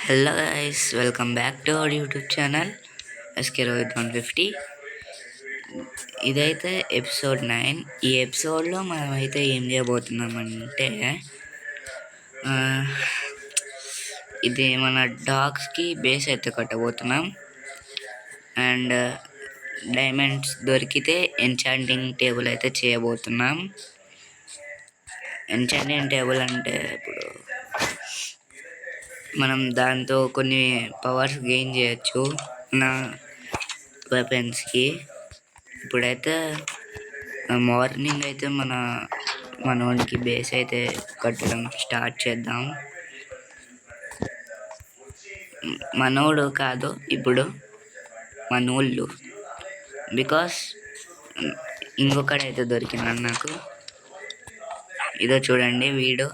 Hello guys, welcome back to our YouTube channel SK Rohit 150. ఇదైతే episode 9. ఈ ఎపిసోడ్లో మనమైతే ఏం చేయబోతున్నామంటే ఇది మన డాగ్స్కి బేస్ అయితే కట్టబోతున్నాం. అండ్ డైమండ్స్ దొరికితే ఎన్చాంటింగ్ టేబుల్ అయితే చేయబోతున్నాం. ఎన్చాంటింగ్ టేబుల్ అంటే ఇప్పుడు మనం దాంతో కొన్ని పవర్స్ గెయిన్ చేయొచ్చు నా వెపన్స్కి. ఇప్పుడైతే మార్నింగ్ అయితే మనోడికి బేస్ అయితే కట్టడం స్టార్ట్ చేద్దాం. మనోడు కాదు, ఇప్పుడు మనోళ్ళు, బికాస్ ఇంకొకడైతే దొరికినాడు నాకు. ఇదో చూడండి, వీడు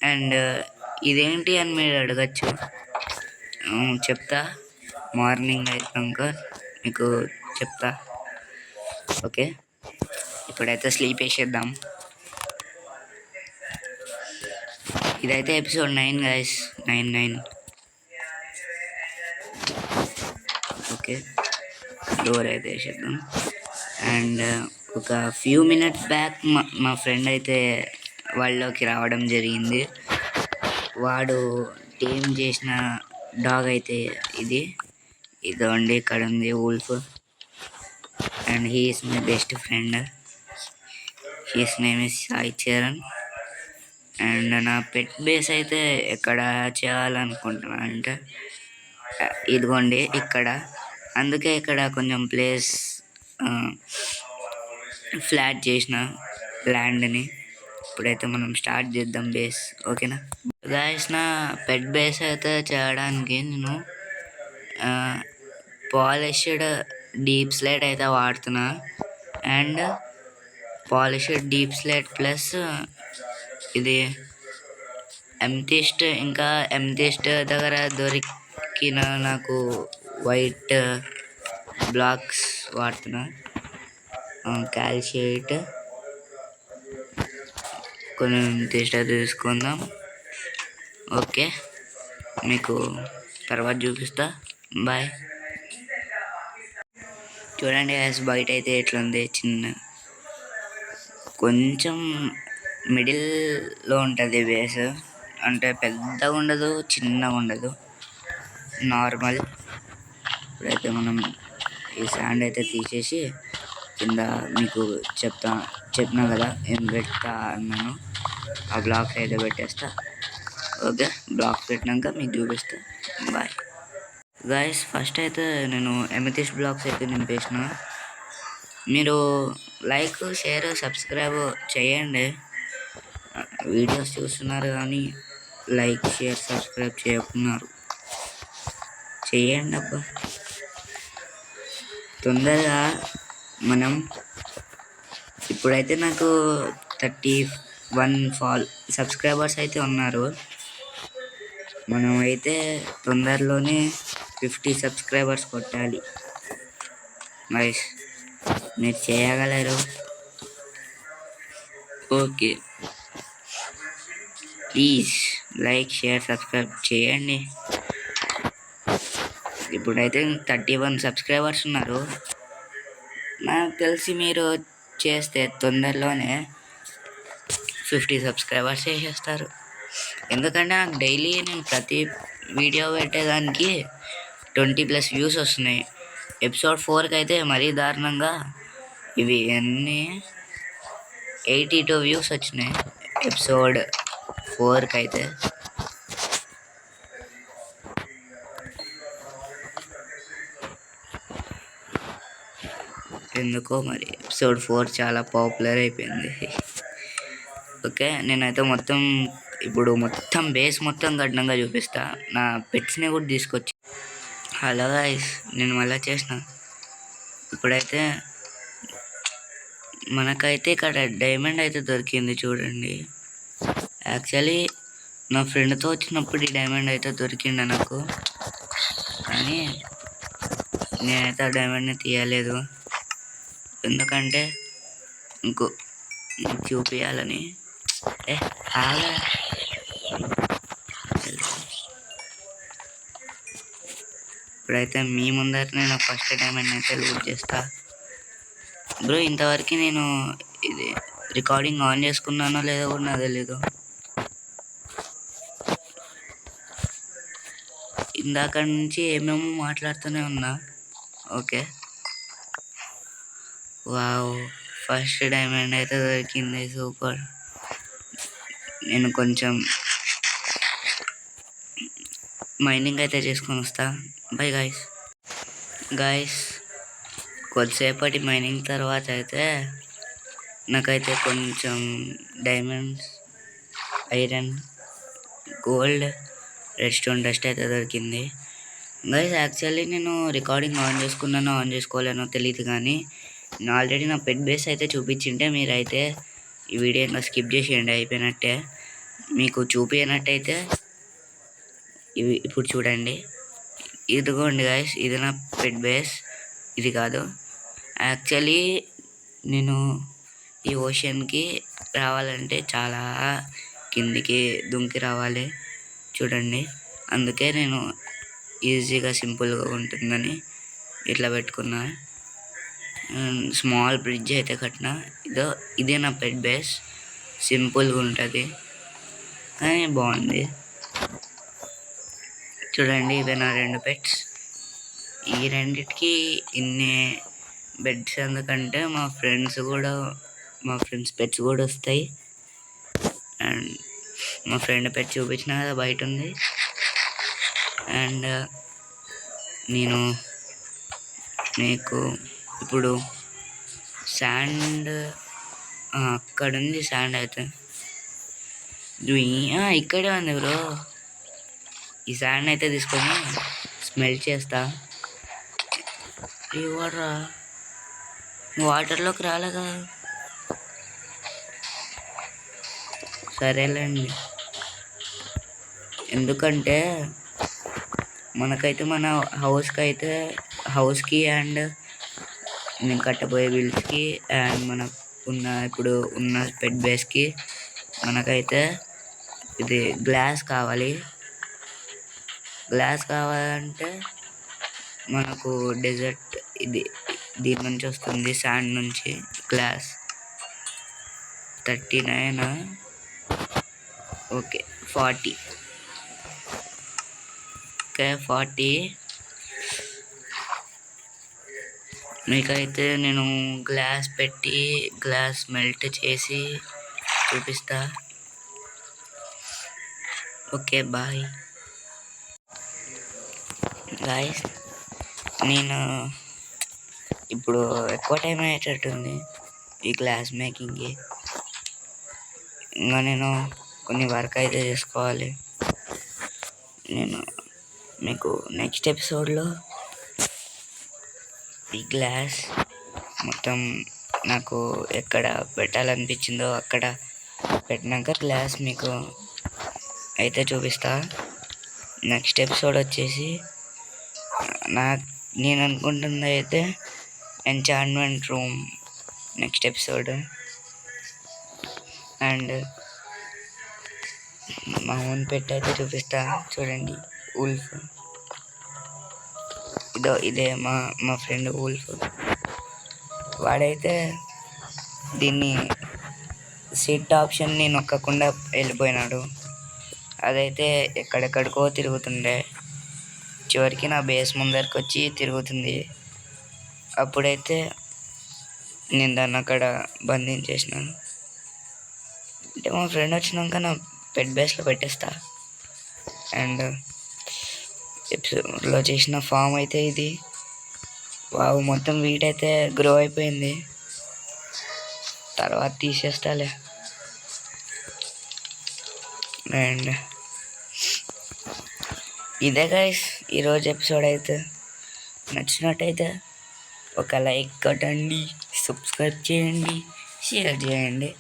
అండ్ ఇదేంటి అని మీరు అడగచ్చు. చెప్తా, మార్నింగ్ అయినాక మీకు చెప్తా. ఓకే, ఇప్పుడైతే స్లీప్ వేసేద్దాం. ఇదైతే ఎపిసోడ్ 9 గైస్, 9. ఓకే, డోర్ అయితే వేసేద్దాం. అండ్ ఒక ఫ్యూ మినిట్స్ బ్యాక్ మా ఫ్రెండ్ అయితే వాళ్ళలోకి రావడం జరిగింది. వాడు టేమ్ చేసిన డాగ్ అయితే ఇదండి, ఇక్కడ ఉంది wolf. And he is my best friend. He's name is Sai Charan. And నా పెట్ బేస్ అయితే ఎక్కడ చేయాలనుకుంటున్నా అంటే ఇదిగోండి ఇక్కడ. అందుకే ఇక్కడ కొంచెం ప్లేస్ ఫ్లాట్ చేసిన ల్యాండ్ని. ఇప్పుడైతే మనం స్టార్ట్ చేద్దాం బేస్. ఓకేనా గాయస్, నా పెట్ బేస్ అయితే చేయడానికి నేను పాలిష్డ్ డీప్ స్లేట్ అయితే వాడుతున్నా. And polished deep slate plus ఇది ఎంతిస్ట్. ఇంకా ఎంతిస్ట్ దగ్గర దొరికిన నాకు వైట్ బ్లాక్స్ వాడుతున్నా. కాల్షియేట్ కొన్ని టేస్ట్ అయితే తీసుకుందాం. ఓకే, మీకు తర్వాత చూపిస్తా. బాయ్. చూడండి గ్యాస్, బయట అయితే ఎట్లుంది. కొంచెం మిడిల్లో ఉంటుంది బేస్. అంటే పెద్దగా ఉండదు, చిన్నగా ఉండదు, నార్మల్. ఇప్పుడైతే మనం ఈ శాండ్ అయితే తీసేసి కింద మీకు చెప్పినా కదా ఏం పెడతా అన్నాను. ఆ బ్లాక్స్ అయితే పెట్టేస్తా. ఓకే, బ్లాక్స్ పెట్టినాక మీకు చూపిస్తా. Bye guys. ఫస్ట్ అయితే నేను ఎమెథిస్ట్ బ్లాక్స్ అయితే నింపేసిన. మీరు లైక్, షేర్, సబ్స్క్రైబ్ చేయండి. వీడియోస్ చూస్తున్నారు కానీ లైక్, షేర్, సబ్స్క్రైబ్ చేయకున్నారు. చేయండి అబ్బా, తొందరగా. మనం ఇప్పుడైతే నాకు 31 సబ్స్క్రైబర్స్ అయితే ఉన్నారు. మనం అయితే తొందరలోనే 50 సబ్స్క్రైబర్స్ కొట్టాలి. నైస్, మీరు చేయగలరు. Okay, please like, share, subscribe చేయండి. ఇప్పుడైతే 31 సబ్స్క్రైబర్స్ ఉన్నారు. నాకు తెలిసి మీరు చేస్తే తొందరలోనే 50 సబ్స్క్రైబర్స్ చేసేస్తారు. ఎందుకంటే నాకు డైలీ నేను ప్రతి వీడియో పెట్టేదానికి 20+ వ్యూస్ వస్తున్నాయి. ఎపిసోడ్ 4కి అయితే మరీ దారుణంగా ఇవి అన్నీ 82 వ్యూస్ వచ్చినాయి. ఎపిసోడ్ 4కి అయితే ఎందుకో మరి ఎపిసోడ్ 4 చాలా పాపులర్ అయిపోయింది. ఓకే, నేనైతే ఇప్పుడు మొత్తం బేస్ మొత్తం కఠినంగా చూపిస్తా. నా పెట్స్ని కూడా తీసుకొచ్చి. హలో గైస్, నేను మళ్ళీ చేసిన. ఇప్పుడైతే మనకైతే ఇక్కడ డైమండ్ అయితే దొరికింది చూడండి. యాక్చువల్లీ నా ఫ్రెండ్తో వచ్చినప్పుడు ఈ డైమండ్ అయితే దొరికింది నాకు, కానీ నేనైతే ఆ డైమండ్ని తీయలేదు. ఎందుకంటే చూపించాలని. ఆగా ఇప్పుడైతే మీ ముందర నేను ఫస్ట్ డైమండ్ అయితే లూట్ చేస్తా. బ్రో ఇంతవరకు నేను ఇది రికార్డింగ్ ఆన్ చేసుకున్నానో లేదో కూడా నాకు తెలీదు. ఇందాక నుంచి ఏమేమో మాట్లాడుతూనే ఉన్నా. ఓకే, వావ్, ఫస్ట్ డైమండ్ అయితే దొరికింది, సూపర్. నేను కొంచెం మైనింగ్ అయితే చేసుకొని వస్తా. బై గాయస్ కొద్దిసేపటి మైనింగ్ తర్వాత అయితే నాకైతే కొంచెం diamonds, iron, gold, red stone dust అయితే దొరికింది. గైస్ యాక్చువల్లీ నేను రికార్డింగ్ ఆన్ చేసుకున్నానో ఆన్ చేసుకోలేనో తెలియదు, కానీ నేను ఆల్రెడీ నా పెట్ బేస్ అయితే చూపించింటే మీరైతే ఈ వీడియో ఇంకా స్కిప్ చేసేయండి, అయిపోయినట్టే. మీకు చూపించినట్టయితే ఇవి ఇప్పుడు చూడండి. ఇదిగోండి గైస్, ఇది నా పెట్ బేస్. ఇది కాదు, యాక్చువల్లీ నేను ఈ ఓషన్కి రావాలంటే చాలా కిందికి దుంకి రావాలి చూడండి. అందుకే నేను ఈజీగా సింపుల్గా ఉంటుందని ఇట్లా పెట్టుకున్నా. స్మాల్ బ్రిడ్జ్ అయితే కట్టిన. ఇదే నా పెట్ బేస్. సింపుల్గా ఉంటుంది కానీ బాగుంది. చూడండి, ఇవే నా 2 పెట్స్. ఈ రెండిటికి ఇన్ని బెడ్స్ ఎందుకంటే మా ఫ్రెండ్స్ పెట్స్ కూడా వస్తాయి. అండ్ మా ఫ్రెండ్ పెట్ చూపించిన కదా, బయట ఉంది. అండ్ నేను మీకు ఇప్పుడు శాండ్ అక్కడ ఉంది. శాండ్ అయితే ఇక్కడే ఉంది బ్రో. ఈ శాండ్ అయితే తీసుకొని స్మెల్ చేస్తా. ఇవ్వరా, వాటర్లోకి రాలేగా. సరేలేండి, ఎందుకంటే మనకైతే మన హౌస్కి అండ్ నేను కట్టబోయే బిల్స్కి అండ్ ఇప్పుడు ఉన్న పెట్ బేస్కి మనకైతే ఇది గ్లాస్ కావాలంటే మనకు డెజర్ట్ దీని నుంచి వస్తుంది, శాండ్ నుంచి. Glass 39, okay 40. ఓకే 40. మీకైతే నేను గ్లాస్ పెట్టి గ్లాస్ మెల్ట్ చేసి చూపిస్తా. Okay bye guys. నేను ఇప్పుడు ఎక్కువ టైం అయ్యేటట్టుంది ఈ గ్లాస్ మేకింగ్కి. ఇంకా నేను కొన్ని వర్క్ అయితే చేసుకోవాలి. నేను మీకు నెక్స్ట్ ఎపిసోడ్లో ఈ గ్లాస్ మొత్తం నాకు ఎక్కడ పెట్టాలనిపించిందో అక్కడ పెట్టినాక గ్లాస్ మీకు అయితే చూపిస్తా. నెక్స్ట్ ఎపిసోడ్ వచ్చేసి నేను అనుకుంటుంది అయితే enchantment room next episode. And మా ఓన్ పెట్ అయితే చూపిస్తా. చూడండి, ఉల్ఫ్. ఇదే మా ఫ్రెండ్ ఉల్ఫ్. వాడైతే దీన్ని సిట్ ఆప్షన్ని నొక్కకుండా వెళ్ళిపోయినాడు. అదైతే ఎక్కడెక్కడికో తిరుగుతుండే, చివరికి నా బేస్ ముందరికి వచ్చి తిరుగుతుంది. అప్పుడైతే నేను దాన్ని అక్కడ బంధించేసినాను. అంటే మా ఫ్రెండ్ వచ్చినాక నా పెట్ బేస్లో పెట్టేస్తా. అండ్ ఎపిసోడ్లో చేసిన ఫామ్ అయితే ఇది. వావ్, మొత్తం వీటైతే గ్రో అయిపోయింది. తర్వాత తీసేస్తాలే. అండ్ ఇదే గైస్ ఈరోజు ఎపిసోడ్ అయితే. నచ్చినట్టయితే ఒక లైక్ కొట్టండి, సబ్స్క్రైబ్ చేయండి, షేర్ చేయండి.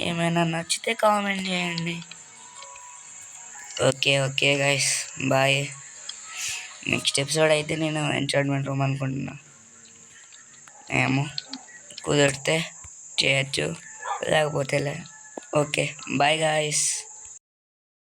ఏమైనా నచ్చితే కామెంట్ చేయండి. Okay guys, bye. Next episode అయితే నేను ఎంచాంట్మెంట్ రూమ్ అనుకుంటున్నా. ఏమో, కుదిరితే చేయొచ్చు, లేకపోతే ఓకే బాయ్ గాయస్.